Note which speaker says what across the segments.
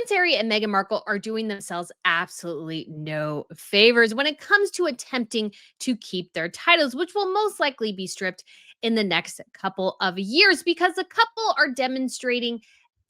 Speaker 1: Prince Harry and Meghan Markle are doing themselves absolutely no favors when it comes to attempting to keep their titles, which will most likely be stripped in the next couple of years because the couple are demonstrating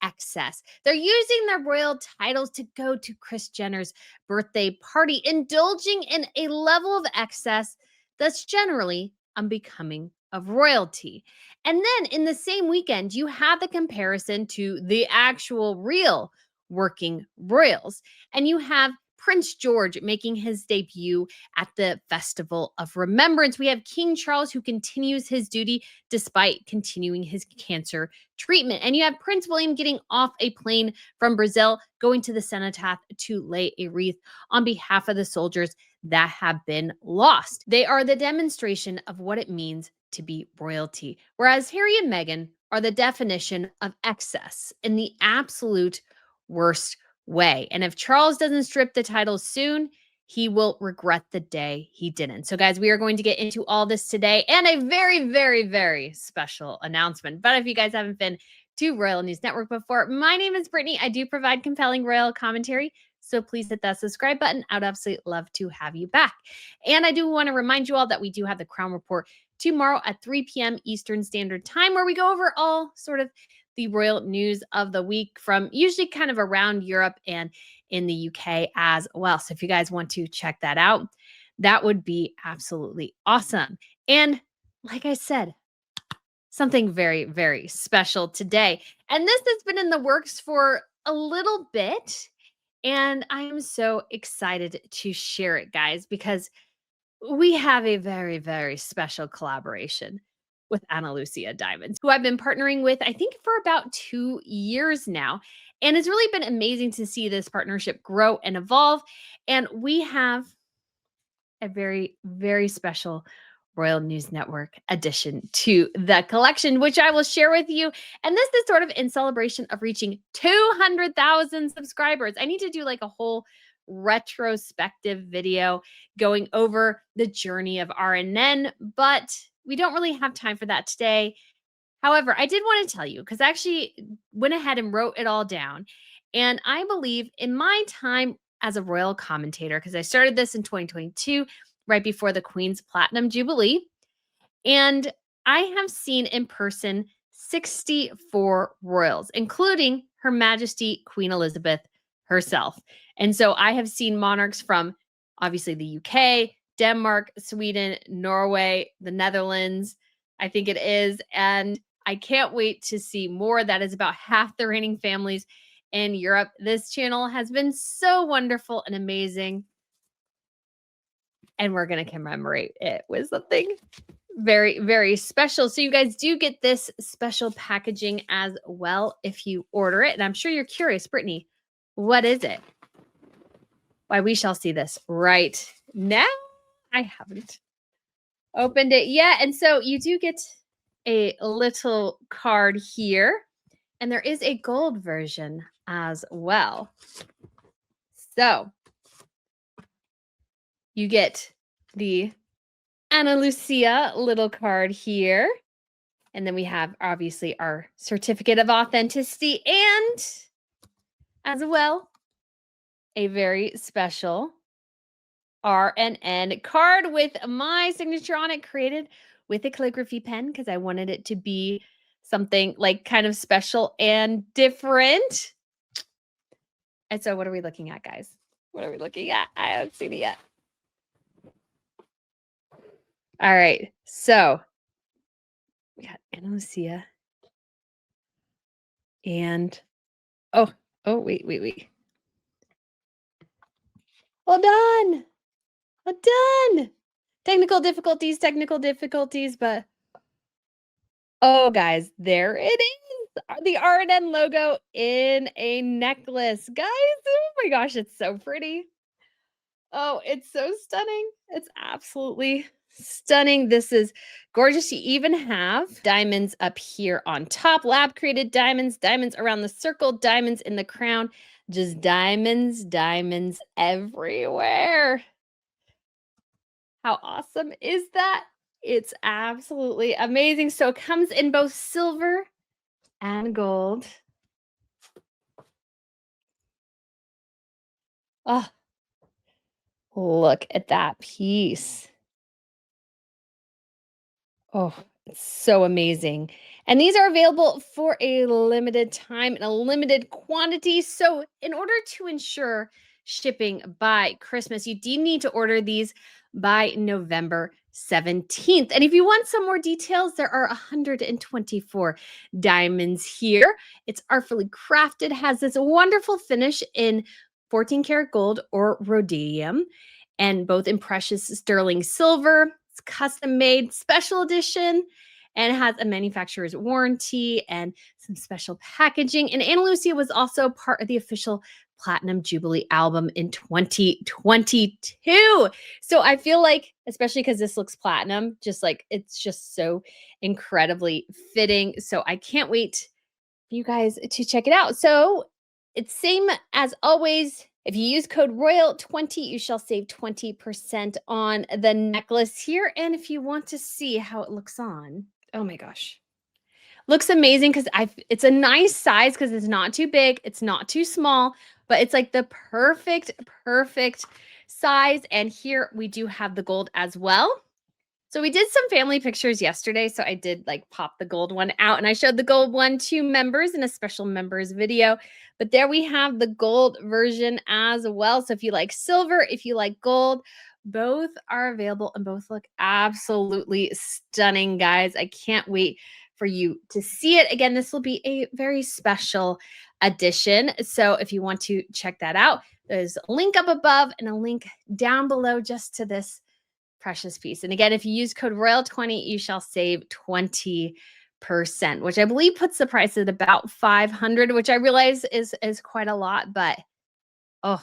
Speaker 1: excess. They're using their royal titles to go to Kris Jenner's birthday party, indulging in a level of excess that's generally unbecoming of royalty. And then in the same weekend, you have the comparison to the actual real working royals. And you have Prince George making his debut at the Festival of Remembrance. We have King Charles, who continues his duty despite continuing his cancer treatment. And you have Prince William getting off a plane from Brazil, going to the cenotaph to lay a wreath on behalf of the soldiers that have been lost. They are the demonstration of what it means to be royalty, whereas Harry and Meghan are the definition of excess in the absolute worst way. And if Charles doesn't strip the title soon, he will regret the day he didn't. So, guys, we are going to get into all this today and a very, very, very special announcement. But if you guys haven't been to Royal News Network before, my name is Brittany. I do provide compelling royal commentary. So please hit that subscribe button. I would absolutely love to have you back. And I do want to remind you all that we do have the Crown Report tomorrow at 3 p.m. Eastern Standard Time, where we go over all sort of the royal news of the week from usually kind of around Europe and in the UK as well. So if you guys want to check that out, that would be absolutely awesome. And like I said, something very, very special today. And this has been in the works for a little bit. And I am so excited to share it, guys, because we have a very, very special collaboration with Ana Lucia Diamonds, who I've been partnering with, I think, for about 2 years now. And it's really been amazing to see this partnership grow and evolve. And we have a very, very special Royal News Network addition to the collection, which I will share with you. And this is sort of in celebration of reaching 200,000 subscribers. I need to do like a whole retrospective video going over the journey of RNN, but we don't really have time for that today. However, I did want to tell you, because I actually went ahead and wrote it all down. And I believe in my time as a royal commentator, because I started this in 2022, right before the Queen's Platinum Jubilee. And I have seen in person 64 royals, including Her Majesty Queen Elizabeth herself. And so I have seen monarchs from obviously the UK, Denmark, Sweden, Norway, the Netherlands, I think it is. And I can't wait to see more. That is about half the reigning families in Europe. This channel has been so wonderful and amazing. And we're going to commemorate it with something very, very special. So you guys do get this special packaging as well if you order it. And I'm sure you're curious, Brittany, what is it? Why, we shall see this right now. I haven't opened it yet. And so you do get a little card here. And there is a gold version as well. So you get the Ana Lucia little card here. And then we have obviously our certificate of authenticity and as well a very special RNN card with my signature on it, created with a calligraphy pen because I wanted it to be something like kind of special and different. And so what are we looking at, guys? What are we looking at? I haven't seen it yet. All right. So we got Ana Lucia. And oh, wait. Well done. Well done. Technical difficulties, but oh, guys, there it is. The RNN logo in a necklace. Guys, oh my gosh, it's so pretty. Oh, it's so stunning. It's absolutely stunning. This is gorgeous. You even have diamonds up here on top, lab created diamonds, diamonds around the circle, diamonds in the crown, just diamonds, diamonds everywhere. How awesome is that? It's absolutely amazing. So it comes in both silver and gold. Oh, look at that piece. Oh, it's so amazing. And these are available for a limited time and a limited quantity. So, in order to ensure shipping by Christmas, you do need to order these by November 17th. And if you want some more details, there are 124 diamonds here. It's artfully crafted, has this wonderful finish in 14 karat gold or rhodium, and both in precious sterling silver. It's custom made, special edition, and it has a manufacturer's warranty and some special packaging. And Ana Lucia was also part of the official Platinum Jubilee album in 2022. So I feel like, especially because this looks platinum, just like it's just so incredibly fitting. So I can't wait for you guys to check it out. So it's same as always. If you use code ROYAL20, you shall save 20% on the necklace here. And if you want to see how it looks on, oh my gosh. Looks amazing because it's a nice size because it's not too big, it's not too small, but it's like the perfect size. And here we do have the gold as well. So we did some family pictures yesterday. So I did like pop the gold one out and I showed the gold one to members in a special members video. But there we have the gold version as well. So if you like silver, if you like gold, both are available and both look absolutely stunning, guys. I can't wait for you to see it. Again, this will be a very special edition. So if you want to check that out, there's a link up above and a link down below just to this precious piece. And again, if you use code ROYAL20, you shall save 20%, which I believe puts the price at about 500, which I realize is quite a lot, but oh,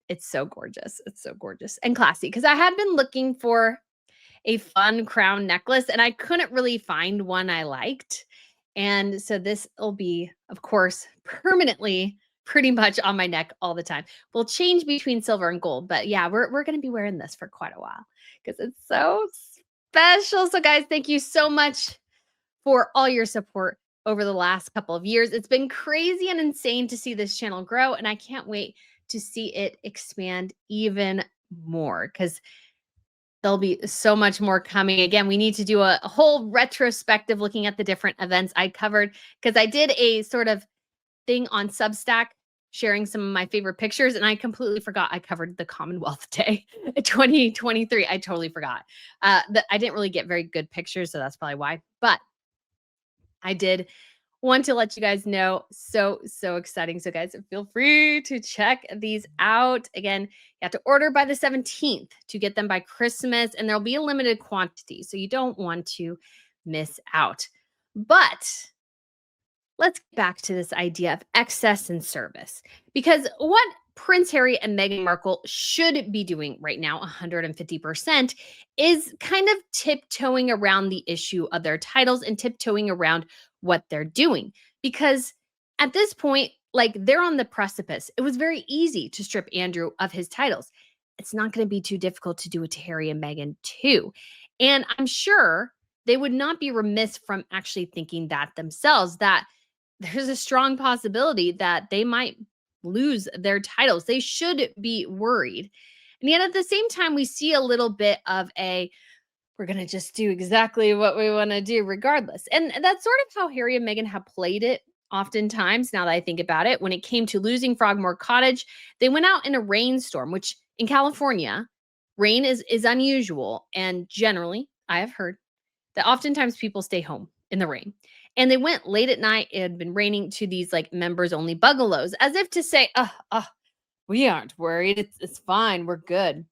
Speaker 1: it's so gorgeous. It's so gorgeous and classy because I had been looking for a fun crown necklace and I couldn't really find one I liked. And so this will be, of course, permanently pretty much on my neck all the time. We'll change between silver and gold, but yeah, we're going to be wearing this for quite a while because it's so special. So guys, thank you so much for all your support over the last couple of years. It's been crazy and insane to see this channel grow, and I can't wait to see it expand even more because there'll be so much more coming. Again, we need to do a whole retrospective looking at the different events I covered because I did a sort of thing on Substack sharing some of my favorite pictures, and I completely forgot I covered the Commonwealth Day 2023. I totally forgot. That I didn't really get very good pictures, so that's probably why. But I did want to let you guys know. So exciting. So guys, feel free to check these out. Again, you have to order by the 17th to get them by Christmas, and there'll be a limited quantity. So you don't want to miss out. But let's get back to this idea of excess and service, because what Prince Harry and Meghan Markle should be doing right now, 150%, is kind of tiptoeing around the issue of their titles and tiptoeing around what they're doing. Because at this point, like they're on the precipice. It was very easy to strip Andrew of his titles. It's not going to be too difficult to do it to Harry and Meghan too. And I'm sure they would not be remiss from actually thinking that themselves, that there's a strong possibility that they might lose their titles. They should be worried. And yet at the same time, we see a little bit of we're going to just do exactly what we want to do regardless. And that's sort of how Harry and Meghan have played it oftentimes, now that I think about it. When it came to losing Frogmore Cottage, they went out in a rainstorm, which in California, rain is unusual. And generally, I have heard that oftentimes people stay home in the rain. And they went late at night. It had been raining to these like members only bungalows, as if to say, we aren't worried. It's fine. We're good.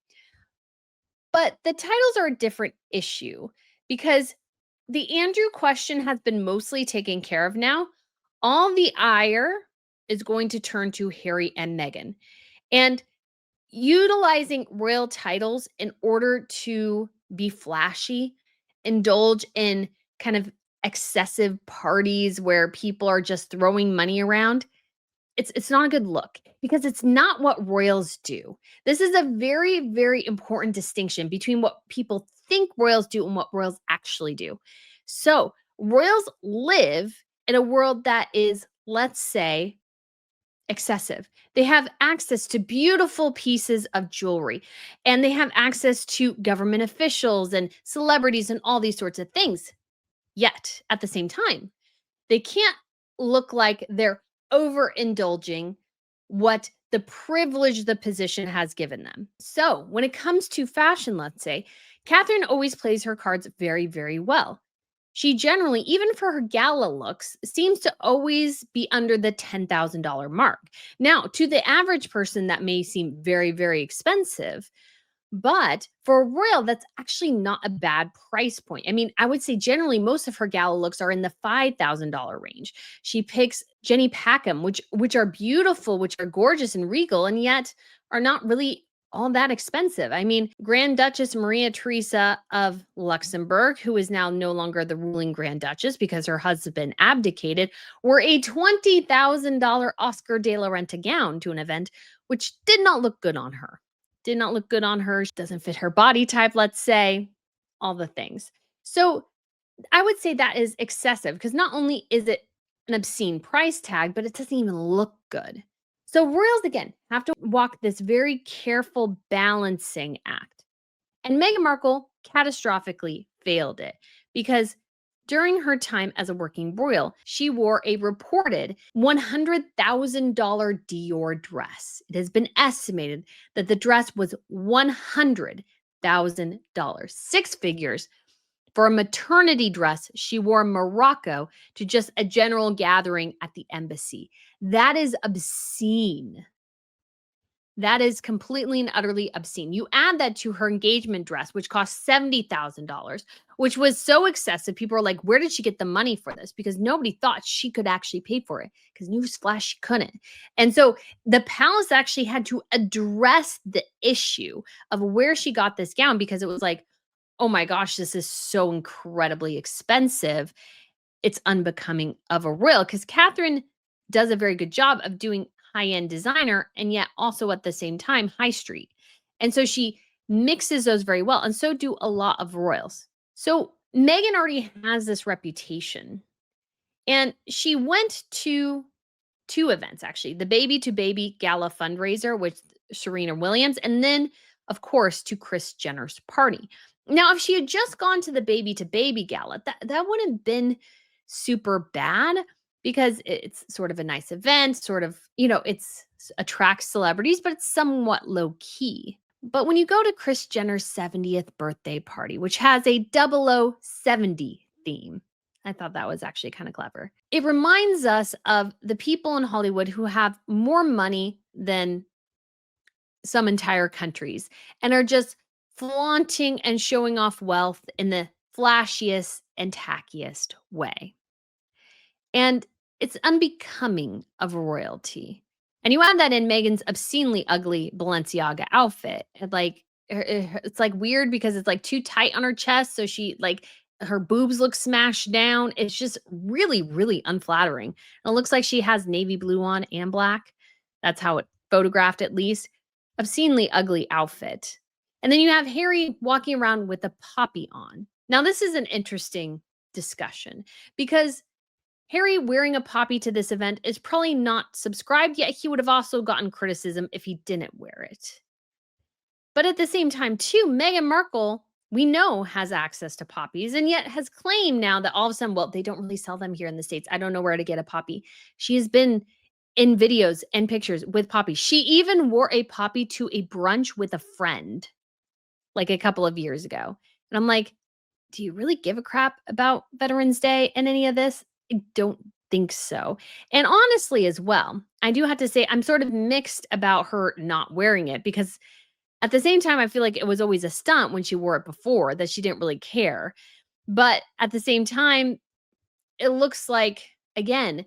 Speaker 1: But the titles are a different issue because the Andrew question has been mostly taken care of now. All the ire is going to turn to Harry and Meghan. And utilizing royal titles in order to be flashy, indulge in kind of excessive parties where people are just throwing money around, it's not a good look because it's not what royals do. This is a very, very important distinction between what people think royals do and what royals actually do. So royals live in a world that is, let's say, excessive. They have access to beautiful pieces of jewelry, and they have access to government officials and celebrities and all these sorts of things. Yet, at the same time, they can't look like they're overindulging what the privilege the position has given them. So, when it comes to fashion, let's say, Catherine always plays her cards very, very well. She generally, even for her gala looks, seems to always be under the $10,000 mark. Now, to the average person, that may seem very, very expensive, but for a royal, that's actually not a bad price point. I mean, I would say generally most of her gala looks are in the $5,000 range. She picks Jenny Packham, which are beautiful, which are gorgeous and regal, and yet are not really all that expensive. I mean, Grand Duchess Maria Theresa of Luxembourg, who is now no longer the ruling Grand Duchess because her husband abdicated, wore a $20,000 Oscar de la Renta gown to an event, which did not look good on her. Did not look good on her. She doesn't fit her body type, let's say, all the things. So I would say that is excessive because not only is it an obscene price tag, but it doesn't even look good. So royals, again, have to walk this very careful balancing act. And Meghan Markle catastrophically failed it because during her time as a working royal, she wore a reported $100,000 Dior dress. It has been estimated that the dress was $100,000, six figures, for a maternity dress she wore in Morocco to just a general gathering at the embassy. That is obscene. That is completely and utterly obscene. You add that to her engagement dress, which cost $70,000, which was so excessive. People are like, where did she get the money for this? Because nobody thought she could actually pay for it. Because newsflash, she couldn't. And so the palace actually had to address the issue of where she got this gown because it was like, oh my gosh, this is so incredibly expensive. It's unbecoming of a royal. Because Catherine does a very good job of doing high-end designer and yet also at the same time high street. And so she mixes those very well. And so do a lot of royals. So Meghan already has this reputation. And she went to two events, actually, the Baby to Baby Gala fundraiser with Serena Williams, and then, of course, to Kris Jenner's party. Now, if she had just gone to the Baby to Baby Gala, that wouldn't have been super bad because it's sort of a nice event, sort of, it's attracts celebrities, but it's somewhat low key. But when you go to Kris Jenner's 70th birthday party, which has a 0070 theme, I thought that was actually kind of clever. It reminds us of the people in Hollywood who have more money than some entire countries and are just flaunting and showing off wealth in the flashiest and tackiest way. And it's unbecoming of royalty. And you add that in Meghan's obscenely ugly Balenciaga outfit. It's like weird because it's like too tight on her chest. So she like her boobs look smashed down. It's just really, really unflattering. And it looks like she has navy blue on and black. That's how it photographed, at least. Obscenely ugly outfit. And then you have Harry walking around with a poppy on. Now, this is an interesting discussion because Harry wearing a poppy to this event is probably not subscribed, yet he would have also gotten criticism if he didn't wear it. But at the same time, too, Meghan Markle, we know, has access to poppies and yet has claimed now that all of a sudden, well, they don't really sell them here in the States. I don't know where to get a poppy. She has been in videos and pictures with poppies. She even wore a poppy to a brunch with a friend like a couple of years ago. And I'm like, do you really give a crap about Veterans Day and any of this? I don't think so. And honestly, as well, I do have to say I'm sort of mixed about her not wearing it because at the same time, I feel like it was always a stunt when she wore it before that she didn't really care. But at the same time, it looks like, again,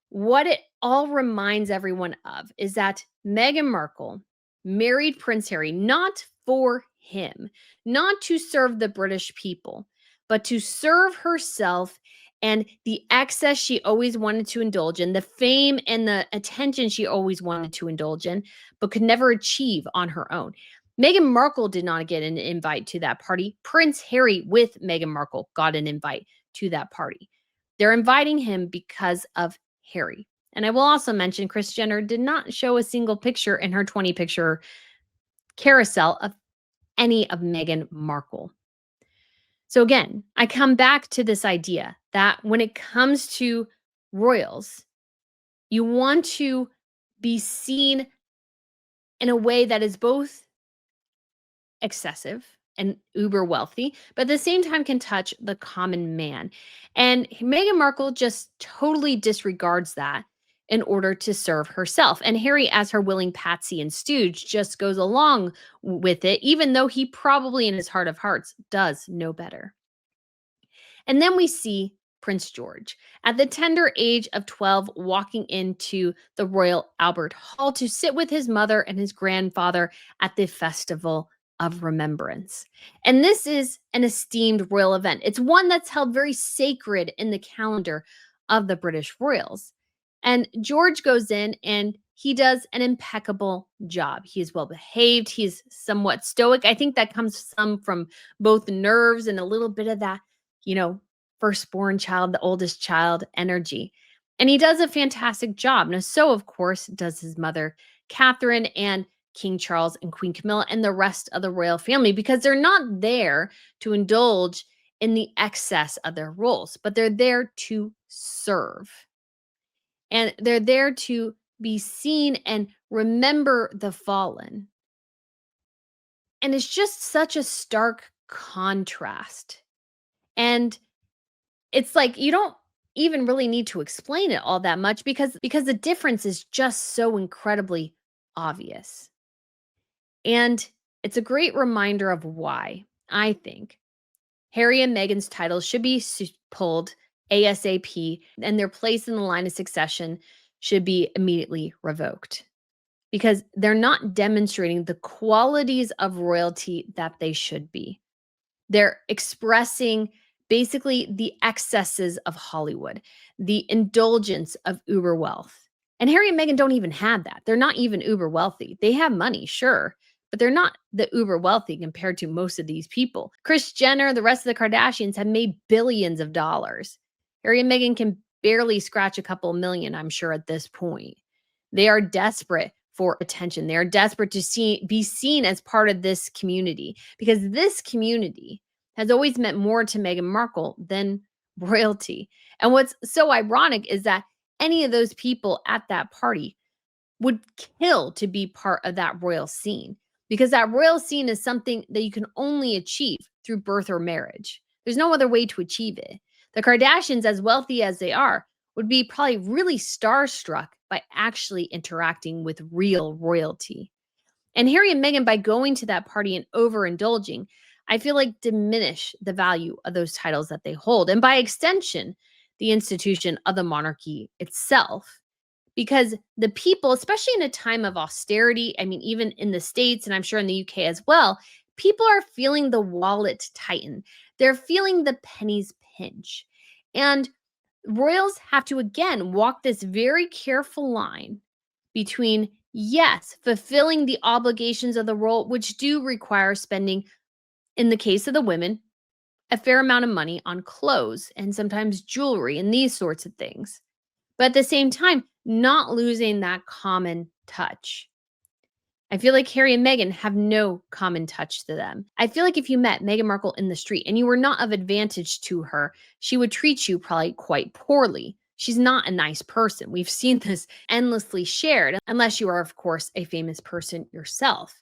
Speaker 1: what it all reminds everyone of is that Meghan Markle married Prince Harry not for him, not to serve the British people, but to serve herself and the excess she always wanted to indulge in, the fame and the attention she always wanted to indulge in, but could never achieve on her own. Meghan Markle did not get an invite to that party. Prince Harry with Meghan Markle got an invite to that party. They're inviting him because of Harry. And I will also mention Kris Jenner did not show a single picture in her 20 picture carousel of any of Meghan Markle. So again, I come back to this idea that when it comes to royals, you want to be seen in a way that is both excessive and uber wealthy, but at the same time can touch the common man. And Meghan Markle just totally disregards that in order to serve herself. And Harry, as her willing patsy and stooge, just goes along with it, even though he probably in his heart of hearts does know better. And then we see Prince George at the tender age of 12 walking into the Royal Albert Hall to sit with his mother and his grandfather at the Festival of Remembrance. And this is an esteemed royal event. It's one that's held very sacred in the calendar of the British royals. And George goes in and he does an impeccable job. He is well behaved. He's somewhat stoic. I think that comes some from both nerves and a little bit of that, you know, firstborn child, the oldest child energy. And he does a fantastic job. Now, so of course does his mother, Catherine, and King Charles and Queen Camilla and the rest of the royal family, because they're not there to indulge in the excess of their roles, but they're there to serve. And they're there to be seen and remember the fallen. And it's just such a stark contrast. And it's like you don't even really need to explain it all that much because the difference is just so incredibly obvious. And it's a great reminder of why I think Harry and Meghan's titles should be pulled ASAP and their place in the line of succession should be immediately revoked because they're not demonstrating the qualities of royalty that they should be. They're expressing basically the excesses of Hollywood, the indulgence of uber wealth. And Harry and Meghan don't even have that. They're not even uber wealthy. They have money, sure, but they're not the uber wealthy compared to most of these people. Kris Jenner, the rest of the Kardashians have made billions of dollars. Harry and Meghan can barely scratch a couple million, I'm sure, at this point. They are desperate for attention. They are desperate to be seen as part of this community because this community has always meant more to Meghan Markle than royalty. And what's so ironic is that any of those people at that party would kill to be part of that royal scene because that royal scene is something that you can only achieve through birth or marriage. There's no other way to achieve it. The Kardashians, as wealthy as they are, would be probably really starstruck by actually interacting with real royalty. And Harry and Meghan, by going to that party and overindulging, I feel like diminish the value of those titles that they hold. And by extension, the institution of the monarchy itself. Because the people, especially in a time of austerity, I mean, even in the States and I'm sure in the UK as well, people are feeling the wallet tighten. They're feeling the pennies pinch. And royals have to, again, walk this very careful line between, yes, fulfilling the obligations of the role, which do require spending, in the case of the women, a fair amount of money on clothes and sometimes jewelry and these sorts of things. But at the same time, not losing that common touch. I feel like Harry and Meghan have no common touch to them. I feel like if you met Meghan Markle in the street and you were not of advantage to her, she would treat you probably quite poorly. She's not a nice person. We've seen this endlessly shared, unless you are, of course, a famous person yourself.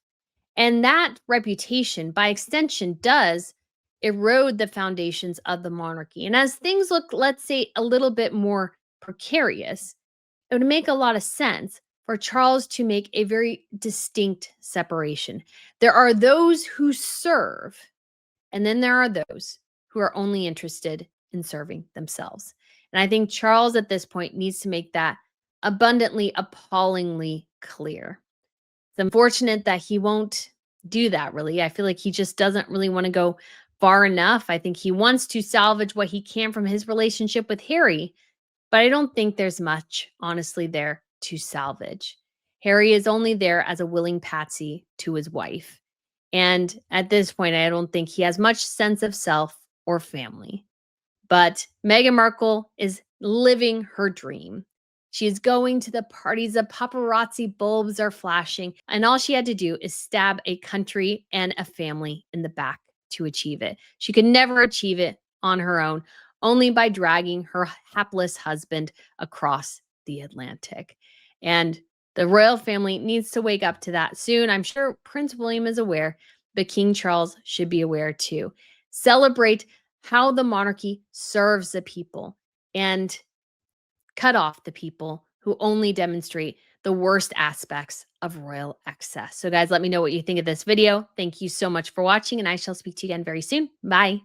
Speaker 1: And that reputation, by extension, does erode the foundations of the monarchy. And as things look, let's say, a little bit more precarious, it would make a lot of sense for Charles to make a very distinct separation. There are those who serve, and then there are those who are only interested in serving themselves. And I think Charles at this point needs to make that abundantly, appallingly clear. It's unfortunate that he won't do that, really. I feel like he just doesn't really want to go far enough. I think he wants to salvage what he can from his relationship with Harry, but I don't think there's much, honestly, there to salvage. Harry is only there as a willing patsy to his wife. And at this point, I don't think he has much sense of self or family. But Meghan Markle is living her dream. She is going to the parties, the paparazzi bulbs are flashing, and all she had to do is stab a country and a family in the back to achieve it. She could never achieve it on her own, only by dragging her hapless husband across the Atlantic. And the royal family needs to wake up to that soon. I'm sure Prince William is aware, but King Charles should be aware too. Celebrate how the monarchy serves the people and cut off the people who only demonstrate the worst aspects of royal excess. So guys, let me know what you think of this video. Thank you so much for watching, and I shall speak to you again very soon. Bye.